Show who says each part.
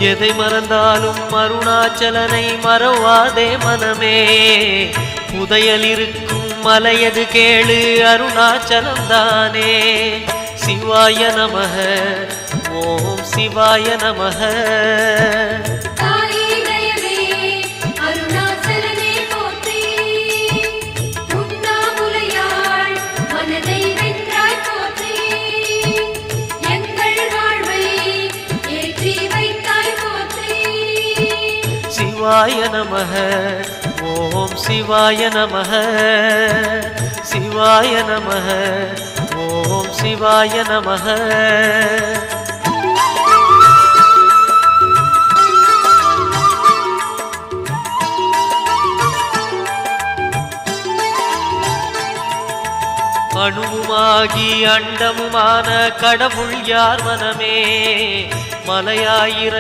Speaker 1: எதை மறந்தாலும் அருணாச்சலனை மறவாதே மனமே. புதையல் இருக்கும் மலையது கேளு அருணாச்சலம் தானே. சிவாய நமக ஓம் சிவாய நமக. சிவாய நமக ஓம் சிவாய நமக. சிவாய நமக ஓம் சிவாய நமக. அணுவுமாகி அண்டமுமான கடவுள் யார் மனமே. மலையாயிர